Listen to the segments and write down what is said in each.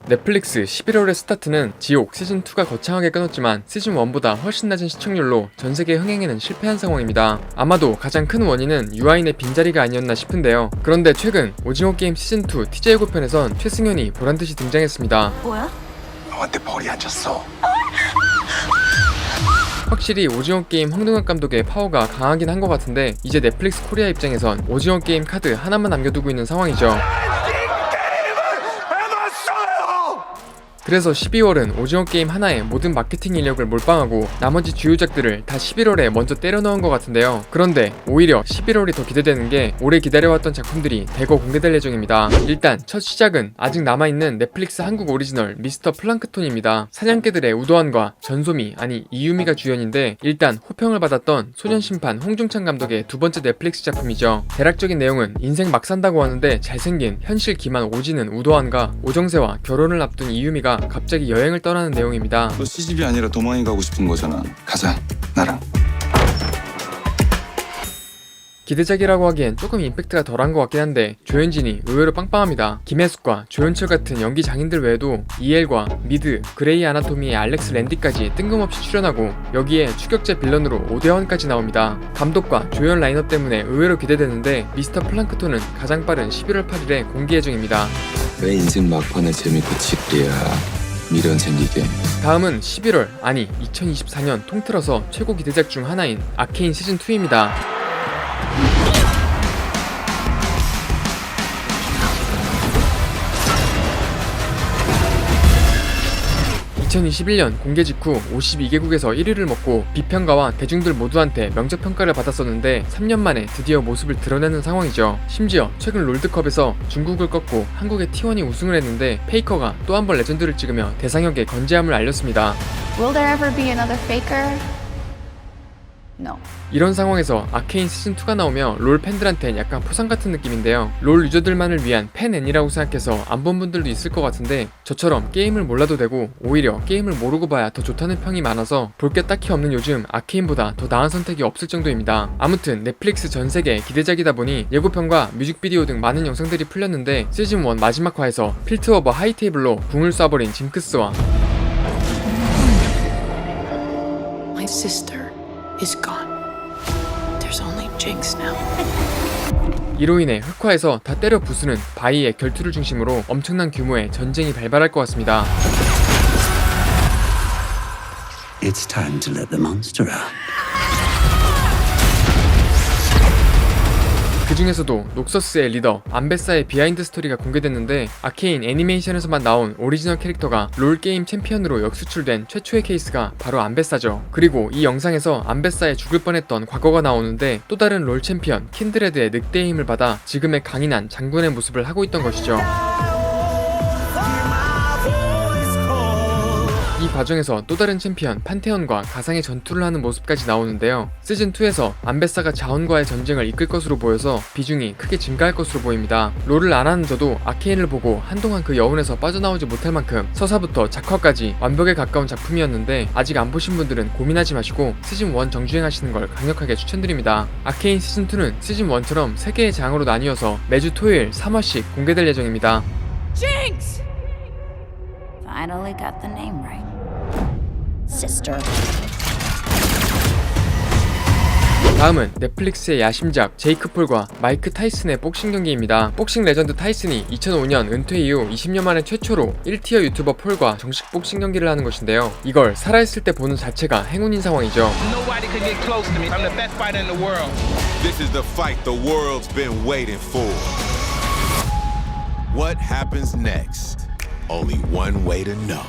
넷플릭스 11월의 스타트는 지옥 시즌2가 거창하게 끊었지만 시즌1보다 훨씬 낮은 시청률로 전세계 흥행에는 실패한 상황입니다. 아마도 가장 큰 원인은 유아인의 빈자리가 아니었나 싶은데요. 그런데 최근 오징어 게임 시즌2 티저 예고편에선 최승현이 보란듯이 등장했습니다. 뭐야? 너한테 벌이 앉았어. 확실히 오징어 게임 황동혁 감독의 파워가 강하긴 한 것 같은데 이제 넷플릭스 코리아 입장에선 오징어 게임 카드 하나만 남겨두고 있는 상황이죠. 그래서 12월은 오징어 게임 하나에 모든 마케팅 인력을 몰빵하고 나머지 주요작들을 다 11월에 먼저 때려 넣은 것 같은데요. 그런데 오히려 11월이 더 기대되는 게 오래 기다려왔던 작품들이 대거 공개될 예정입니다. 일단 첫 시작은 아직 남아있는 넷플릭스 한국 오리지널 미스터 플랑크톤입니다. 사냥개들의 우도환과 전소미 아니 이유미가 주연인데 일단 호평을 받았던 소년심판 홍중찬 감독의 두 번째 넷플릭스 작품이죠. 대략적인 내용은 인생 막 산다고 하는데 잘생긴 현실 기만 오지는 우도환과 오정세와 결혼을 앞둔 이유미가 갑자기 여행을 떠나는 내용입니다. 너 시집이 아니라 도망이 가고 싶은 거잖아. 가자, 나랑. 기대작이라고 하기엔 조금 임팩트가 덜한 것 같긴 한데 조현진이 의외로 빵빵합니다. 김혜숙과 조연철 같은 연기 장인들 외에도 이엘과 미드, 그레이 아나토미의 알렉스 랜디까지 뜬금없이 출연하고 여기에 추격자 빌런으로 오대원까지 나옵니다. 감독과 조연 라인업 때문에 의외로 기대되는데 미스터 플랑크톤은 가장 빠른 11월 8일에 공개 예정입니다. 왜 인생 막판에 재밌고 지그리야 미련 생기게. 다음은 11월 아니 2024년 통틀어서 최고 기대작 중 하나인 아케인 시즌2입니다. 2021년 공개 직후 52개국에서 1위를 먹고 비평가와 대중들 모두한테 명작평가를 받았었는데 3년 만에 드디어 모습을 드러내는 상황이죠. 심지어 최근 롤드컵에서 중국을 꺾고 한국의 T1이 우승을 했는데 페이커가 또 한 번 레전드를 찍으며 대상역의 건재함을 알렸습니다. Will there ever be another faker? No. 이런 상황에서 아케인 시즌2가 나오면 롤 팬들한텐 약간 포상 같은 느낌인데요. 롤 유저들만을 위한 팬 애니라고 생각해서 안 본 분들도 있을 것 같은데 저처럼 게임을 몰라도 되고 오히려 게임을 모르고 봐야 더 좋다는 평이 많아서 볼 게 딱히 없는 요즘 아케인보다 더 나은 선택이 없을 정도입니다. 아무튼 넷플릭스 전세계 기대작이다 보니 예고편과 뮤직비디오 등 많은 영상들이 풀렸는데 시즌1 마지막 화에서 필트 오버 하이테이블로 궁을 쏴버린 징크스와 My sister is gone. There's only Jinx now. 이로 인해 흑화에서 다 때려 부수는 바이의 결투를 중심으로 엄청난 규모의 전쟁이 발발할 것 같습니다. It's time to let the monster out. 그 중에서도 녹서스의 리더 암베사의 비하인드 스토리가 공개됐는데 아케인 애니메이션에서만 나온 오리지널 캐릭터가 롤게임 챔피언으로 역수출된 최초의 케이스가 바로 암베사죠. 그리고 이 영상에서 암베사의 죽을 뻔했던 과거가 나오는데 또 다른 롤 챔피언 킨드레드의 늑대의 힘을 받아 지금의 강인한 장군의 모습을 하고 있던 것이죠. 이 과정에서 또 다른 챔피언 판테온과 가상의 전투를 하는 모습까지 나오는데요. 시즌2에서 암베사가 자원과의 전쟁을 이끌 것으로 보여서 비중이 크게 증가할 것으로 보입니다. 롤을 안 하는 저도 아케인을 보고 한동안 그 여운에서 빠져나오지 못할 만큼 서사부터 작화까지 완벽에 가까운 작품이었는데 아직 안 보신 분들은 고민하지 마시고 시즌1 정주행하시는 걸 강력하게 추천드립니다. 아케인 시즌2는 시즌1처럼 3개의 장으로 나뉘어서 매주 토요일 3화씩 공개될 예정입니다. Jinx! Finally got the name right. Sister. 다음은 넷플릭스의 야심작 제이크 폴과 마이크 타이슨의 복싱 경기입니다. 복싱 레전드 타이슨이 2005년 은퇴 이후 20년 만에 최초로 1티어 유튜버 폴과 정식 복싱 경기를 하는 것인데요. 이걸 살아있을 때 보는 자체가 행운인 상황이죠. Nobody could get close to me. I'm the best fighter in the world. This is the fight the world's been waiting for. What happens next? Only one way to know.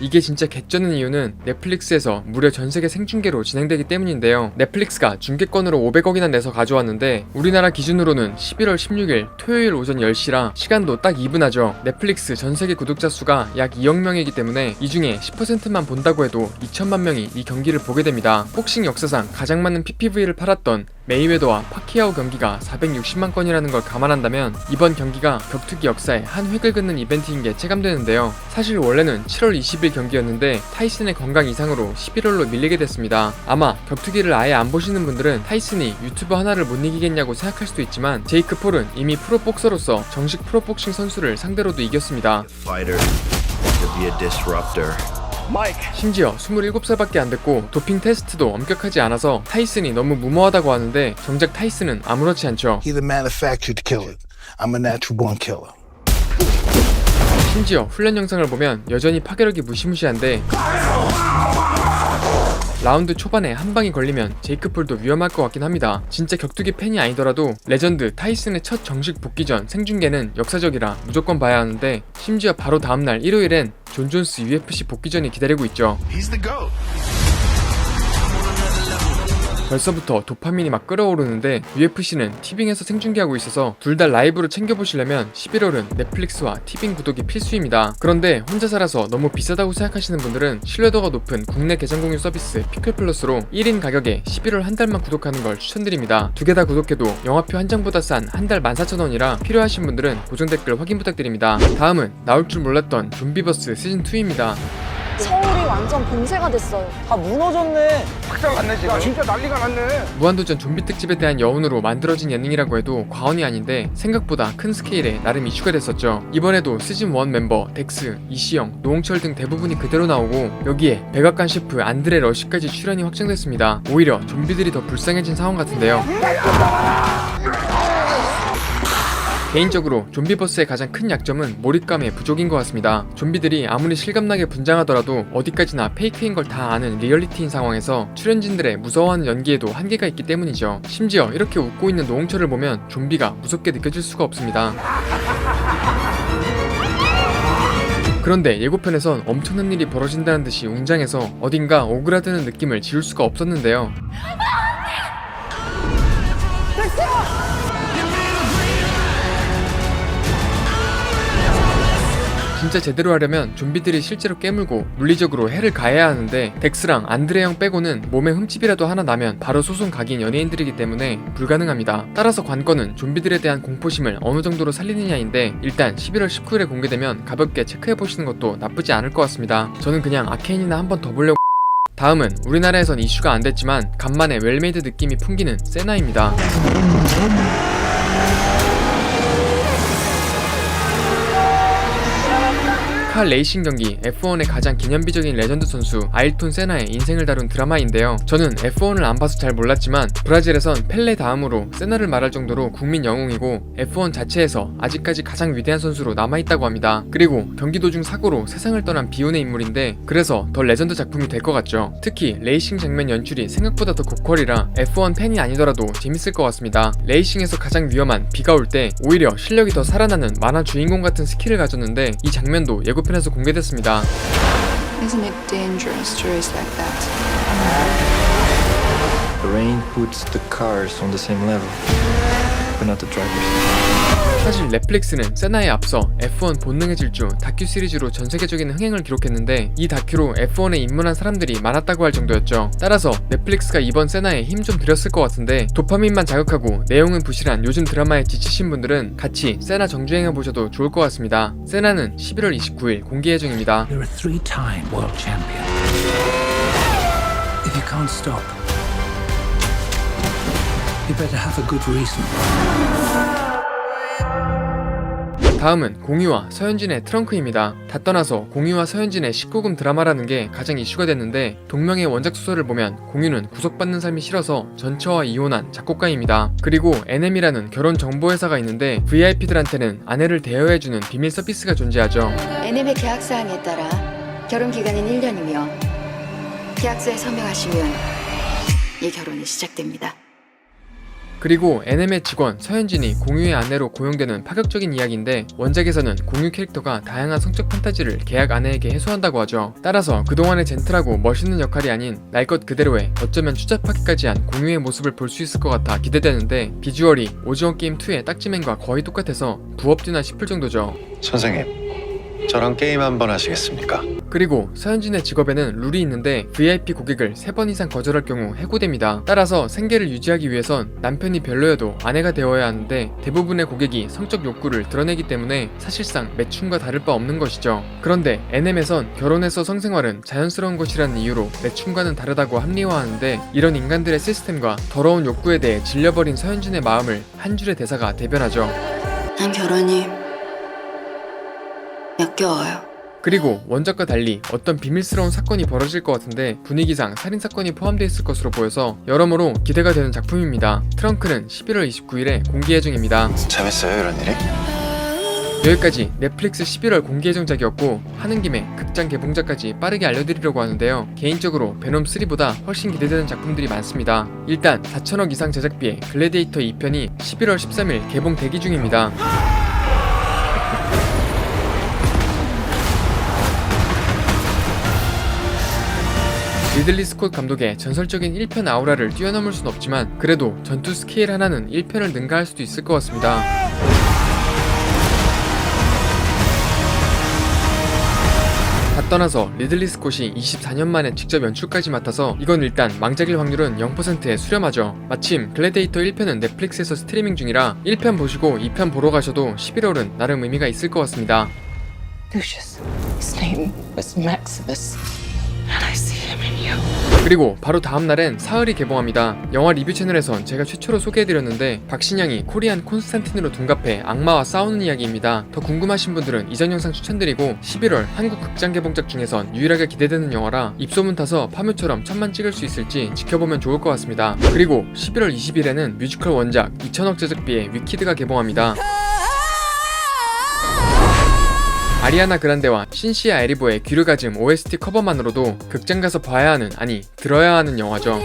이게 진짜 개쩌는 이유는 넷플릭스에서 무려 전세계 생중계로 진행되기 때문인데요. 넷플릭스가 중계권으로 500억이나 내서 가져왔는데 우리나라 기준으로는 11월 16일 토요일 오전 10시라 시간도 딱 2분하죠. 넷플릭스 전세계 구독자 수가 약 2억 명이기 때문에 이 중에 10%만 본다고 해도 2천만 명이 이 경기를 보게 됩니다. 복싱 역사상 가장 많은 PPV를 팔았던 메이웨더와 파키아오 경기가 460만 건이라는 걸 감안한다면 이번 경기가 격투기 역사에 한 획을 긋는 이벤트인 게 체감되는데요. 사실 원래는 7월 20일 경기였는데 타이슨의 건강 이상으로 11월로 밀리게 됐습니다. 아마 격투기를 아예 안 보시는 분들은 타이슨이 유튜버 하나를 못 이기겠냐고 생각할 수도 있지만 제이크 폴은 이미 프로복서로서 정식 프로복싱 선수를 상대로도 이겼습니다. 심지어 27살밖에 안 됐고 도핑 테스트도 엄격하지 않아서 타이슨이 너무 무모하다고 하는데 정작 타이슨은 아무렇지 않죠. He's a manufactured killer. I'm a natural born killer. 심지어 훈련 영상을 보면 여전히 파괴력이 무시무시한데 라운드 초반에 한 방이 걸리면 제이크 폴도 위험할 것 같긴 합니다. 진짜 격투기 팬이 아니더라도 레전드 타이슨의 첫 정식 복귀 전 생중계는 역사적이라 무조건 봐야 하는데 심지어 바로 다음날 일요일엔 존 존스 UFC 복귀전이 기다리고 있죠. He's the GOAT. 벌써부터 도파민이 막 끓어오르는데 UFC는 티빙에서 생중계하고 있어서 둘 다 라이브로 챙겨보시려면 11월은 넷플릭스와 티빙 구독이 필수입니다. 그런데 혼자 살아서 너무 비싸다고 생각하시는 분들은 신뢰도가 높은 국내 계정 공유 서비스 피클플러스로 1인 가격에 11월 한 달만 구독하는 걸 추천드립니다. 두 개 다 구독해도 영화표 한 장보다 싼 한 달 14,000원이라 필요하신 분들은 고정 댓글 확인 부탁드립니다. 다음은 나올 줄 몰랐던 좀비버스 시즌2입니다. 서울이 완전 봉쇄가 됐어요. 다 무너졌네. 박살 났네 지금. 진짜 난리가 났네. 무한도전 좀비 특집에 대한 여운으로 만들어진 예능이라고 해도 과언이 아닌데 생각보다 큰 스케일에 나름 이슈가 됐었죠. 이번에도 시즌1 멤버 덱스, 이시영, 노홍철 등 대부분이 그대로 나오고 여기에 백악관 셰프 안드레 러시까지 출연이 확정됐습니다. 오히려 좀비들이 더 불쌍해진 상황 같은데요. 개인적으로 좀비버스의 가장 큰 약점은 몰입감의 부족인 것 같습니다. 좀비들이 아무리 실감나게 분장하더라도 어디까지나 페이크인 걸 다 아는 리얼리티인 상황에서 출연진들의 무서워하는 연기에도 한계가 있기 때문이죠. 심지어 이렇게 웃고 있는 노홍철을 보면 좀비가 무섭게 느껴질 수가 없습니다. 그런데 예고편에선 엄청난 일이 벌어진다는 듯이 웅장해서 어딘가 오그라드는 느낌을 지울 수가 없었는데요. 진짜 제대로 하려면 좀비들이 실제로 깨물고 물리적으로 해를 가해야 하는데 덱스랑 안드레 형 빼고는 몸에 흠집이라도 하나 나면 바로 소송 각인 연예인들이기 때문에 불가능합니다. 따라서 관건은 좀비들에 대한 공포심을 어느 정도로 살리느냐인데 일단 11월 19일에 공개되면 가볍게 체크해보시는 것도 나쁘지 않을 것 같습니다. 저는 그냥 아케인이나 한 번 더 보려고. 다음은 우리나라에선 이슈가 안 됐지만 간만에 웰메이드 느낌이 풍기는 세나입니다. 카 레이싱 경기 F1의 가장 기념비적인 레전드 선수 아일톤 세나의 인생을 다룬 드라마인데요. 저는 F1을 안 봐서 잘 몰랐지만 브라질에선 펠레 다음으로 세나를 말할 정도로 국민 영웅이고 F1 자체에서 아직까지 가장 위대한 선수로 남아있다고 합니다. 그리고 경기 도중 사고로 세상을 떠난 비운의 인물인데 그래서 더 레전드 작품이 될 것 같죠. 특히 레이싱 장면 연출이 생각보다 더 고퀄이라 F1 팬이 아니더라도 재밌을 것 같습니다. 레이싱에서 가장 위험한 비가 올 때 오히려 실력이 더 살아나는 만화 주인공 같은 스킬을 가졌는데 이 장면도 예고편에서 공개됐습니다. Isn't it dangerous to race like that? The rain puts the cars on the same level, but not the drivers. 사실 넷플릭스는 세나에 앞서 F1 본능의 질주 다큐 시리즈로 전 세계적인 흥행을 기록했는데 이 다큐로 F1에 입문한 사람들이 많았다고 할 정도였죠. 따라서 넷플릭스가 이번 세나에 힘 좀 들였을 것 같은데 도파민만 자극하고 내용은 부실한 요즘 드라마에 지치신 분들은 같이 세나 정주행해 보셔도 좋을 것 같습니다. 세나는 11월 29일 공개 예정입니다. You're a three-time world champion. If you can't stop, you better have a good reason. 다음은 공유와 서현진의 트렁크입니다. 다 떠나서 공유와 서현진의 19금 드라마라는 게 가장 이슈가 됐는데 동명의 원작 소설을 보면 공유는 구속받는 삶이 싫어서 전처와 이혼한 작곡가입니다. 그리고 NM이라는 결혼 정보회사가 있는데 VIP들한테는 아내를 대여해주는 비밀 서비스가 존재하죠. NM의 계약사항에 따라 결혼 기간은 1년이며 계약서에 서명하시면 이 결혼이 시작됩니다. 그리고 NM의 직원 서현진이 공유의 아내로 고용되는 파격적인 이야기인데 원작에서는 공유 캐릭터가 다양한 성적 판타지를 계약 아내에게 해소한다고 하죠. 따라서 그동안의 젠틀하고 멋있는 역할이 아닌 날 것 그대로의 어쩌면 추잡하기까지 한 공유의 모습을 볼 수 있을 것 같아 기대되는데 비주얼이 오징어 게임 2의 딱지맨과 거의 똑같아서 부업듀나 싶을 정도죠. 선생님, 저랑 게임 한번 하시겠습니까? 그리고 서현진의 직업에는 룰이 있는데 VIP 고객을 3번 이상 거절할 경우 해고됩니다. 따라서 생계를 유지하기 위해선 남편이 별로여도 아내가 되어야 하는데 대부분의 고객이 성적 욕구를 드러내기 때문에 사실상 매춘과 다를 바 없는 것이죠. 그런데 NM에선 결혼해서 성생활은 자연스러운 것이라는 이유로 매춘과는 다르다고 합리화하는데 이런 인간들의 시스템과 더러운 욕구에 대해 질려버린 서현진의 마음을 한 줄의 대사가 대변하죠. 난 결혼이 역겨워요. 그리고 원작과 달리 어떤 비밀스러운 사건이 벌어질 것 같은데 분위기상 살인사건이 포함되어 있을 것으로 보여서 여러모로 기대가 되는 작품입니다. 트렁크는 11월 29일에 공개 예정입니다. 재밌어요 이런 일이? 여기까지 넷플릭스 11월 공개 예정작이었고 하는 김에 극장 개봉작까지 빠르게 알려드리려고 하는데요. 개인적으로 베놈 3보다 훨씬 기대되는 작품들이 많습니다. 일단 4천억 이상 제작비의 글래디에이터 2편이 11월 13일 개봉 대기 중입니다. 리들리 스콧 감독의 전설적인 1편 아우라를 뛰어넘을 순 없지만 그래도 전투 스케일 하나는 1편을 능가할 수도 있을 것 같습니다. 다 떠나서 리들리 스콧이 24년 만에 직접 연출까지 맡아서 이건 일단 망작일 확률은 0%에 수렴하죠. 마침 글래디에이터 1편은 넷플릭스에서 스트리밍 중이라 1편 보시고 2편 보러 가셔도 11월은 나름 의미가 있을 것 같습니다. Lucius. His name was Maximus. And I see him in you. 그리고 바로 다음날엔 사흘이 개봉합니다. 영화 리뷰 채널에선 제가 최초로 소개해드렸는데 박신양이 코리안 콘스탄틴으로 둔갑해 악마와 싸우는 이야기입니다. 더 궁금하신 분들은 이전 영상 추천드리고 11월 한국 극장 개봉작 중에선 유일하게 기대되는 영화라 입소문 타서 파묘처럼 천만 찍을 수 있을지 지켜보면 좋을 것 같습니다. 그리고 11월 20일에는 뮤지컬 원작 2천억 제작비의 위키드가 개봉합니다. 아리아나 그란데와 신시아 에리보의 귀를 가즘 OST 커버만으로도 극장 가서 봐야 하는, 아니 들어야 하는 영화죠.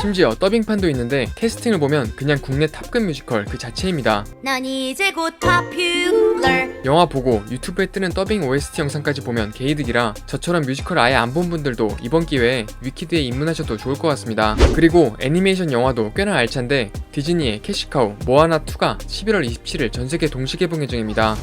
심지어 더빙판도 있는데 캐스팅을 보면 그냥 국내 탑급 뮤지컬 그 자체입니다. 넌 이제 곧 popular. 영화 보고 유튜브에 뜨는 더빙 OST 영상까지 보면 개이득이라 저처럼 뮤지컬 아예 안 본 분들도 이번 기회에 위키드에 입문하셔도 좋을 것 같습니다. 그리고 애니메이션 영화도 꽤나 알찬데 디즈니의 캐시카우 모아나2가 11월 27일 전세계 동시 개봉 예정입니다.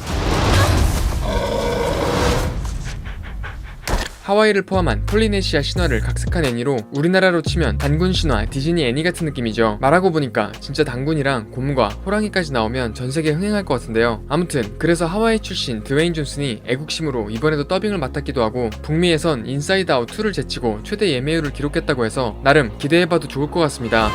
하와이를 포함한 폴리네시아 신화를 각색한 애니로 우리나라로 치면 단군 신화 디즈니 애니 같은 느낌이죠. 말하고 보니까 진짜 단군이랑 곰과 호랑이까지 나오면 전세계 흥행할 것 같은데요. 아무튼 그래서 하와이 출신 드웨인 존슨이 애국심으로 이번에도 더빙을 맡았기도 하고 북미에선 인사이드 아웃 2를 제치고 최대 예매율을 기록했다고 해서 나름 기대해봐도 좋을 것 같습니다.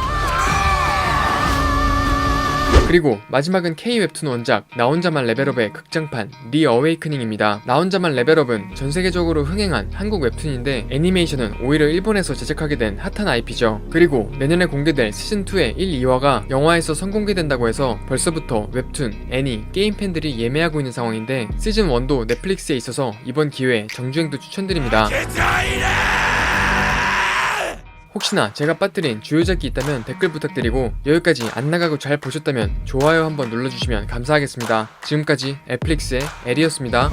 그리고 마지막은 K-웹툰 원작 나 혼자만 레벨업의 극장판 리 어웨이크닝입니다. 나 혼자만 레벨업은 전세계적으로 흥행한 한국 웹툰인데 애니메이션은 오히려 일본에서 제작하게 된 핫한 IP죠. 그리고 내년에 공개될 시즌2의 1, 2화가 영화에서 선공개된다고 해서 벌써부터 웹툰, 애니, 게임 팬들이 예매하고 있는 상황인데 시즌1도 넷플릭스에 있어서 이번 기회에 정주행도 추천드립니다. 혹시나 제가 빠뜨린 주요작이 있다면 댓글 부탁드리고 여기까지 안 나가고 잘 보셨다면 좋아요 한번 눌러주시면 감사하겠습니다. 지금까지 넷플릭스의 에리였습니다.